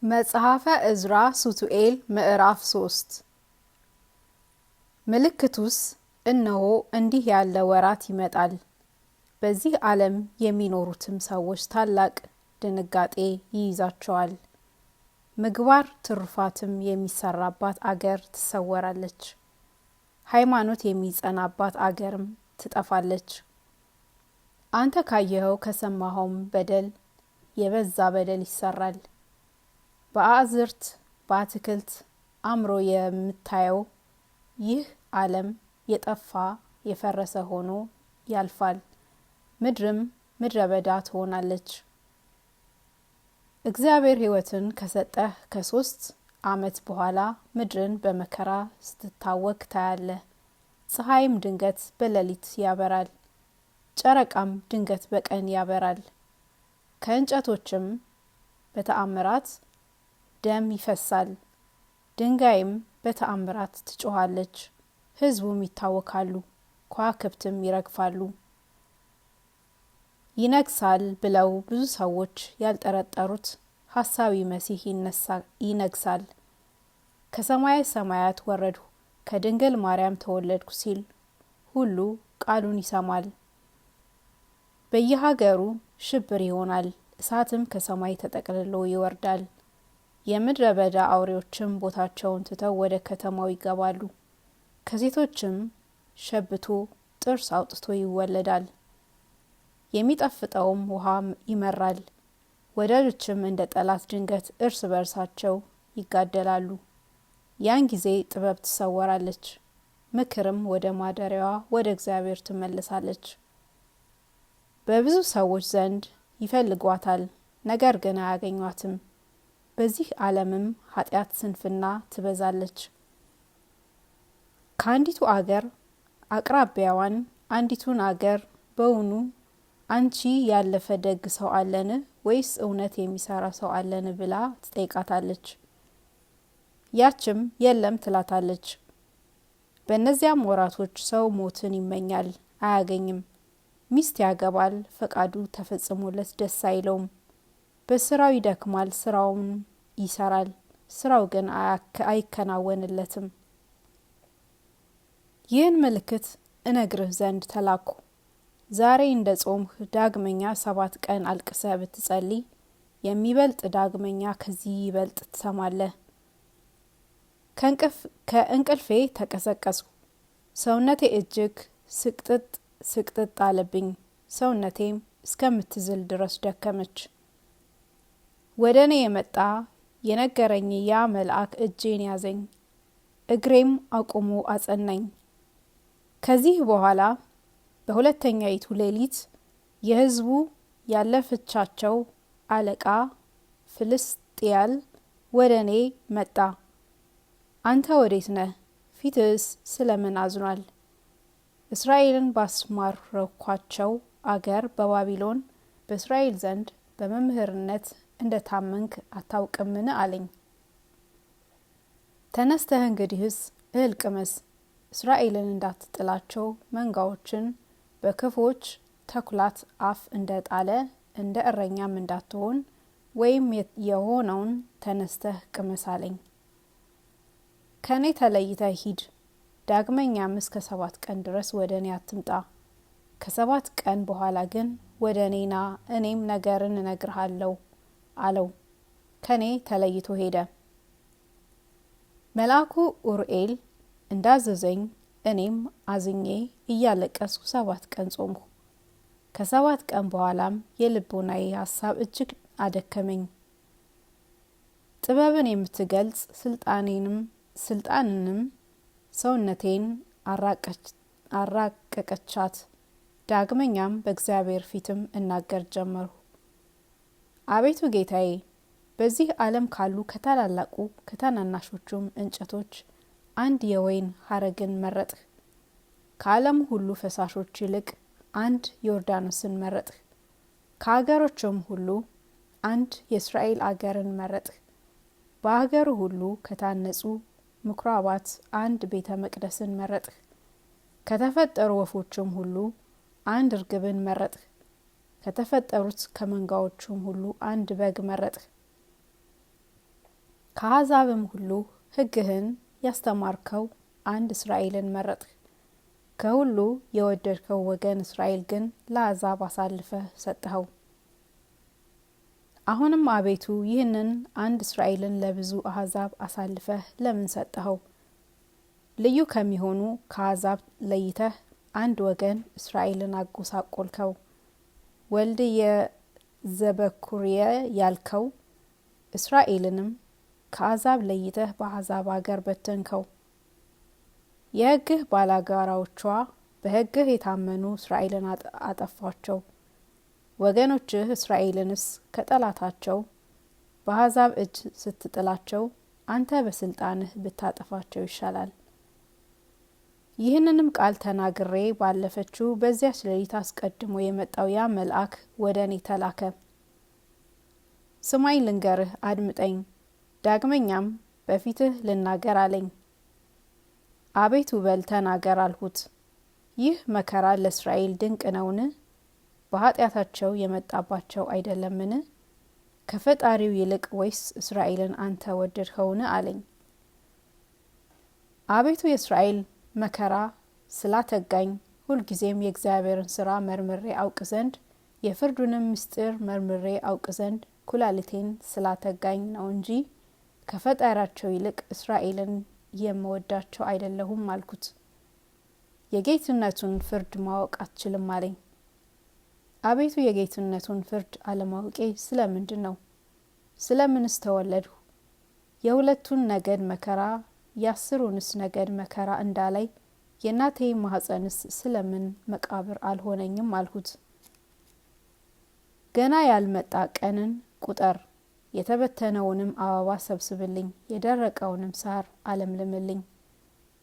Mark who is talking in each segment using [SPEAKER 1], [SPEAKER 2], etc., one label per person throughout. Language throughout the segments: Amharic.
[SPEAKER 1] መጽሐፈ ዕዝራ ሱቱኤል ምዕራፍ 3 ምልክቱስ እነሆ እንዲህ ያለ ወራት ይመጣል። በዚህ ዓለም የሚኖሩትም ሰዎች ታላቅ ድንጋጤ ይይዛቸዋል። ምግባር ትሩፋትም የሚሰራባት አገር ትሰወራለች። ሃይማኖት የሚጸናባት አገርም ትጠፋለች። አንተ ካየኸው ከሰማኸውም በደል የበዛ በደል ይሰራል። በአዝርት በአትክልት አምሮ የምታየው ይህ ዓለም የጠፋ የፈረሰ ሆኖ ያልፋል። ምድርም ምድረ በዳ ትሆናለች። እግዚአብሔር ሕይወትን ከሰጠህ ከ3 ዓመት በኋላ ምድርን በመከራ ስትታወክ ታያለህ። ፀሐይም ድንገት በሌሊት ያበራል፣ ጨረቃም ድንገት በቀን ያበራል። ከእንጨቶችም በተአምራት ደም ይፈሳል፣ ድንጋይም በተአምራት ትጮኻለች። ሕዝቡም ይታወካሉ፣ ከዋክብትም ይረግፋሉ። ይነግሳል ብለው ብዙ ሰዎች ያልጠረጠሩት ሐሳዊ መሲህ ይነግሳል። ከሰማየ ሰማያት ወረድሁ ከድንግል ማርያም ተወለድኩ ሲል ሁሉ ቃሉን ይሰማል። በየሀገሩ ሽብር ይሆናል፣ እሳትም ከሰማይ ተጠቅልሎ ይወርዳል። የምድረ በዳ አውሬዎችም ቦታቸውን ትተው ወደ ከተማው ይገባሉ። ከሴቶችም ሸብቶ ጥርስ አውጥቶ ይወለዳል። የሚጣፍጠውም ውሃ ይመራል። ወዳጆችም እንደ ጠላት ድንገት እርስ በርሳቸው ይጋደላሉ። ያን ጊዜ ጥበብ ትሰወራለች፣ ምክርም ወደ ማደሪያዋ ወደ እግዚአብሔር ትመለሳለች። በብዙ ሰዎች ዘንድ ይፈልጓታል፣ ነገር ግን አያገኟትም። በዚህ ዓለምም ኃጢአት ስንፍና ትበዛለች። ከአንዲቱ አገር አቅራቢያዋን አንዲቱን አገር በውኑ አንቺ ያለፈ ደግ ሰው አለን ወይስ እውነት የሚሰራ ሰው አለን ብላ ትጠይቃታለች። ያችም የለም ትላታለች። በእነዚያም ወራቶች ሰው ሞትን ይመኛል፣ አያገኝም። ሚስት ያገባል፣ ፈቃዱ ተፈጽሞለት ደስ አይለውም። በስራው ይደክማል፣ ስራውን ይሰራል፣ ስራው ግን አይከናወንለትም። ይህን ምልክት እነግርህ ዘንድ ተላኩ። ዛሬ እንደ ጾምህ ዳግመኛ 7 ቀን አልቅሰህ ብትጸልይ የሚበልጥ ዳግመኛ ከዚህ ይበልጥ ትሰማለህ። ከእንቅልፌ ተቀሰቀስኩ፣ ሰውነቴ እጅግ ስቅጥጥ አለብኝ፣ ሰውነቴም እስከምትዝል ድረስ ደከመች። ወደ እኔ የመጣ የነገረኝ ያ መልአክ እጄን ያዘኝ፣ እግሬም አቁሞ አጸናኝ። ከዚህ በኋላ በሁለተኛይቱ ሌሊት የሕዝቡ ያለፈቻቸው አለቃ ፍልስጥኤል ወደ እኔ መጣ። አንተ ወዴት ነህ? ፊትስ ስለምን አዝኗል? እስራኤልን ባስማረኳቸው አገር በባቢሎን በእስራኤል ዘንድ በመምህርነት እንደ ታመንክ አታውቅምን? አለኝ። ተነስተህ እንግዲህስ እህል ቅመስ፣ እስራኤልን እንዳትጥላቸው መንጋዎችን በክፎች ተኩላት አፍ እንደ ጣለ እንደ እረኛም እንዳትሆን ወይም የሆነውን ተነስተህ ቅመስ አለኝ። ከእኔ ተለይተህ ሂድ፣ ዳግመኛም እስከ 7 ቀን ድረስ ወደ እኔ አትምጣ። ከ7 ቀን በኋላ ግን ወደ እኔ ና፣ እኔም ነገርን እነግርሃለሁ አለው። ከኔ ተለይቶ ሄደ። መልአኩ ኡርኤል እንዳዘዘኝ እኔም አዝኜ እያለቀስኩ 7 ቀን ጾምኩ። ከ7 ቀን በኋላም የልቦናዬ ሀሳብ እጅግ አደከመኝ። ጥበብን የምትገልጽ ስልጣንንም ሰውነቴን አራቀቀቻት። ዳግመኛም በእግዚአብሔር ፊትም እናገር ጀመርሁ። አቤቱ ጌታዬ፣ በዚህ ዓለም ካሉ ከታላላቁ ከታናናሾቹም እንጨቶች አንድ የወይን ሐረግን መረጥህ። ከዓለም ሁሉ ፈሳሾች ይልቅ አንድ ዮርዳኖስን መረጥህ። ከአገሮችም ሁሉ አንድ የእስራኤል አገርን መረጥህ። በአገሩ ሁሉ ከታነጹ ምኩራባት አንድ ቤተ መቅደስን መረጥህ። ከተፈጠሩ ወፎችም ሁሉ አንድ እርግብን መረጥህ። ከተፈጠሩት ከመንጋዎቹም ሁሉ አንድ በግ መረጥህ። ከአሕዛብም ሁሉ ሕግህን ያስተማርከው አንድ እስራኤልን መረጥህ። ከሁሉ የወደድከው ወገን እስራኤል ግን ለአሕዛብ አሳልፈህ ሰጠኸው። አሁንም አቤቱ ይህንን አንድ እስራኤልን ለብዙ አሕዛብ አሳልፈህ ለምን ሰጠኸው? ልዩ ከሚሆኑ ከአሕዛብ ለይተህ አንድ ወገን እስራኤልን አጎሳቆልከው። ወልድየ ዘበኩርየ ያልከው እስራኤልንም ከአሕዛብ ለይተህ በአሕዛብ አገር በተንከው። የሕግህ ባላጋራዎቿ በሕግህ የታመኑ እስራኤልን አጠፏቸው። ወገኖችህ እስራኤልንስ ከጠላታቸው በአሕዛብ እጅ ስትጥላቸው አንተ በስልጣንህ ብታጠፋቸው ይሻላል። ይህንንም ቃል ተናግሬ ባለፈችው በዚያች ሌሊት አስቀድሞ የመጣው ያ መልአክ ወደ እኔ ተላከ። ስማኝ ልንገርህ፣ አድምጠኝ፣ ዳግመኛም በፊትህ ልናገር አለኝ። አቤቱ በል ተናገር አልሁት። ይህ መከራ ለእስራኤል ድንቅ ነውን? በኃጢአታቸው የመጣባቸው አይደለምን? ከፈጣሪው ይልቅ ወይስ እስራኤልን አንተ ወደድኸውን? አለኝ። አቤቱ የእስራኤል መከራ ስላተጋኝ ሁልጊዜም የእግዚአብሔርን ስራ መርምሬ አውቅ ዘንድ የፍርዱንም ምስጢር መርምሬ አውቅ ዘንድ ኩላሊቴን ስላተጋኝ ነው እንጂ ከፈጣሪያቸው ይልቅ እስራኤልን የምወዳቸው አይደለሁም አልኩት። የጌትነቱን ፍርድ ማወቅ አትችልም አለኝ። አቤቱ የጌትነቱን ፍርድ አለማወቄ ስለምንድን ነው? ስለምንስ ተወለድሁ? የሁለቱን ነገድ መከራ የአስሩንስ ነገድ መከራ እንዳላይ የእናቴ ማኅፀንስ ስለምን መቃብር አልሆነኝም አልሁት። ገና ያልመጣ ቀንን ቁጠር፣ የተበተነውንም አበባ ሰብስብልኝ፣ የደረቀውንም ሳር አለምልምልኝ፣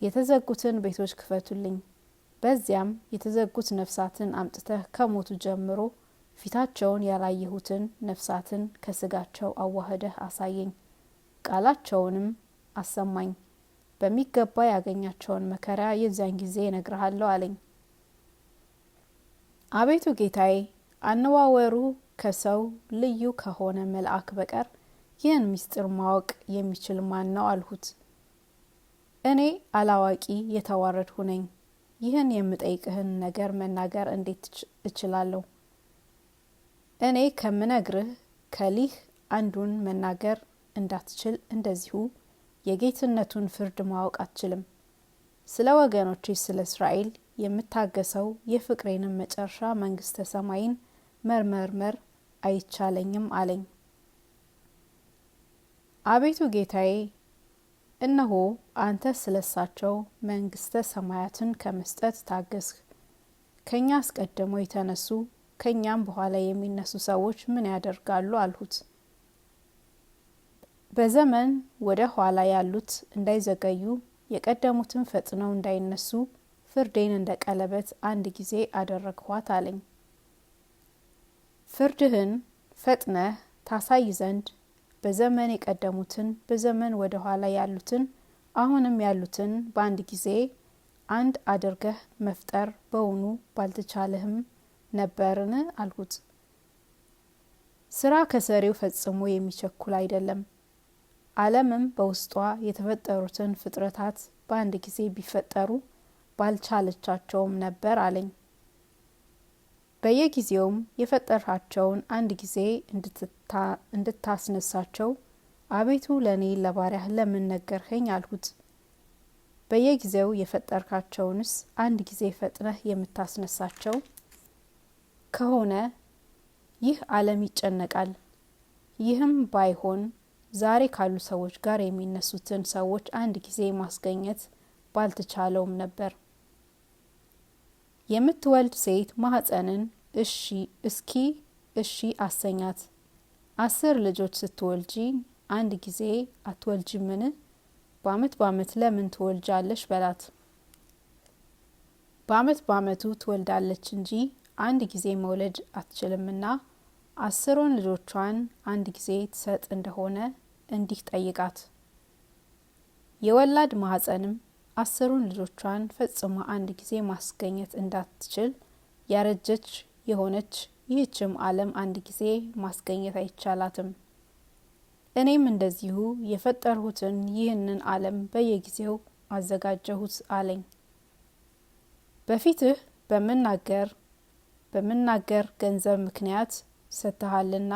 [SPEAKER 1] የተዘጉትን ቤቶች ክፈቱልኝ። በዚያም የተዘጉት ነፍሳትን አምጥተህ ከሞቱ ጀምሮ ፊታቸውን ያላየሁትን ነፍሳትን ከስጋቸው አዋህደህ አሳየኝ፣ ቃላቸውንም አሰማኝ። በሚገባ ያገኛቸውን መከራ የዚያን ጊዜ እነግርሃለሁ አለኝ። አቤቱ ጌታዬ፣ አነዋወሩ ከሰው ልዩ ከሆነ መልአክ በቀር ይህን ምስጢር ማወቅ የሚችል ማን ነው አልሁት። እኔ አላዋቂ የተዋረድሁ ነኝ። ይህን የምጠይቅህን ነገር መናገር እንዴት እችላለሁ? እኔ ከምነግርህ ከሊህ አንዱን መናገር እንዳትችል እንደዚሁ የጌትነቱን ፍርድ ማወቅ አትችልም። ስለ ወገኖቼ ስለ እስራኤል የምታገሰው የፍቅሬንም መጨረሻ መንግስተ ሰማይን መርመርመር አይቻለኝም አለኝ። አቤቱ ጌታዬ፣ እነሆ አንተ ስለሳቸው መንግስተ ሰማያትን ከመስጠት ታገስህ። ከኛ አስቀድሞ የተነሱ ከኛም በኋላ የሚነሱ ሰዎች ምን ያደርጋሉ አልሁት። በዘመን ወደ ኋላ ያሉት እንዳይዘገዩ የቀደሙትን ፈጥነው እንዳይነሱ ፍርዴን እንደ ቀለበት አንድ ጊዜ አደረግኋት አለኝ። ፍርድህን ፈጥነህ ታሳይ ዘንድ በዘመን የቀደሙትን በዘመን ወደ ኋላ ያሉትን አሁንም ያሉትን በአንድ ጊዜ አንድ አድርገህ መፍጠር በውኑ ባልተቻለህም ነበርን አልሁት። ስራ ከሰሪው ፈጽሞ የሚቸኩል አይደለም። ዓለምም በውስጧ የተፈጠሩትን ፍጥረታት በአንድ ጊዜ ቢፈጠሩ ባልቻለቻቸውም ነበር አለኝ። በየጊዜውም የፈጠርሃቸውን አንድ ጊዜ እንድታስነሳቸው አቤቱ ለእኔ ለባሪያህ ለምን ነገርኸኝ አልሁት። በየጊዜው የፈጠርካቸውንስ አንድ ጊዜ ፈጥነህ የምታስነሳቸው ከሆነ ይህ ዓለም ይጨነቃል። ይህም ባይሆን ዛሬ ካሉ ሰዎች ጋር የሚነሱትን ሰዎች አንድ ጊዜ ማስገኘት ባልተቻለውም ነበር። የምትወልድ ሴት ማኅፀንን እሺ አሰኛት። 10 ልጆች ስትወልጂ አንድ ጊዜ አትወልጂምን? በአመት በአመት ለምን ትወልጃለሽ በላት። በአመት በአመቱ ትወልዳለች እንጂ አንድ ጊዜ መውለድ አትችልምና 10 ልጆቿን አንድ ጊዜ ትሰጥ እንደሆነ እንዲህ ጠይቃት። የወላድ ማኅፀንም 10 ልጆቿን ፈጽማ አንድ ጊዜ ማስገኘት እንዳትችል ያረጀች የሆነች ይህችም ዓለም አንድ ጊዜ ማስገኘት አይቻላትም። እኔም እንደዚሁ የፈጠርሁትን ይህንን ዓለም በየጊዜው አዘጋጀሁት አለኝ። በፊትህ በምናገር ገንዘብ ምክንያት ሰጥተሃልና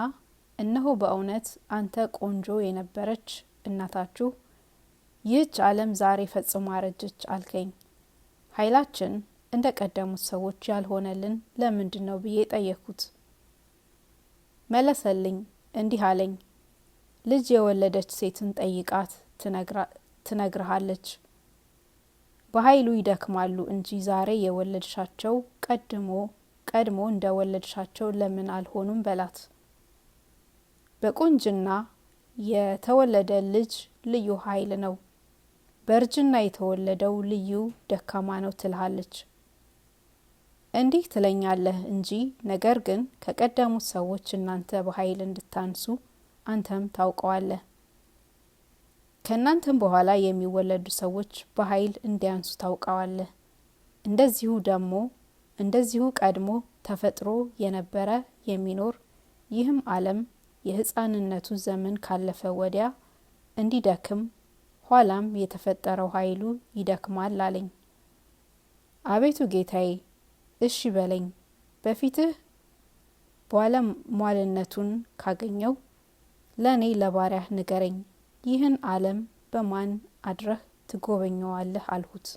[SPEAKER 1] እነሆ በእውነት አንተ ቆንጆ የነበረች እናታችሁ ይህች ዓለም ዛሬ ፈጽሞ አረጀች አልከኝ። ኃይላችን እንደ ቀደሙት ሰዎች ያልሆነልን ለምንድን ነው ብዬ ጠየቅኩት። መለሰልኝ እንዲህ አለኝ፣ ልጅ የወለደች ሴትን ጠይቃት ትነግርሃለች። በኃይሉ ይደክማሉ እንጂ ዛሬ የወለድሻቸው ቀድሞ እንደ ወለድሻቸው ለምን አልሆኑም በላት። በቁንጅና የተወለደ ልጅ ልዩ ኃይል ነው፣ በእርጅና የተወለደው ልዩ ደካማ ነው ትልሃለች። እንዲህ ትለኛለህ እንጂ ነገር ግን ከቀደሙት ሰዎች እናንተ በኃይል እንድታንሱ አንተም ታውቀዋለህ። ከእናንተም በኋላ የሚወለዱ ሰዎች በኃይል እንዲያንሱ ታውቀዋለህ። እንደዚሁ ቀድሞ ተፈጥሮ የነበረ የሚኖር ይህም ዓለም የሕፃንነቱ ዘመን ካለፈ ወዲያ እንዲደክም ኋላም የተፈጠረው ኃይሉ ይደክማል አለኝ። አቤቱ ጌታዬ እሺ በለኝ፣ በፊትህ ባለሟልነቱን ካገኘው ለእኔ ለባሪያህ ንገረኝ፣ ይህን ዓለም በማን አድረህ ትጎበኘዋለህ አልሁት።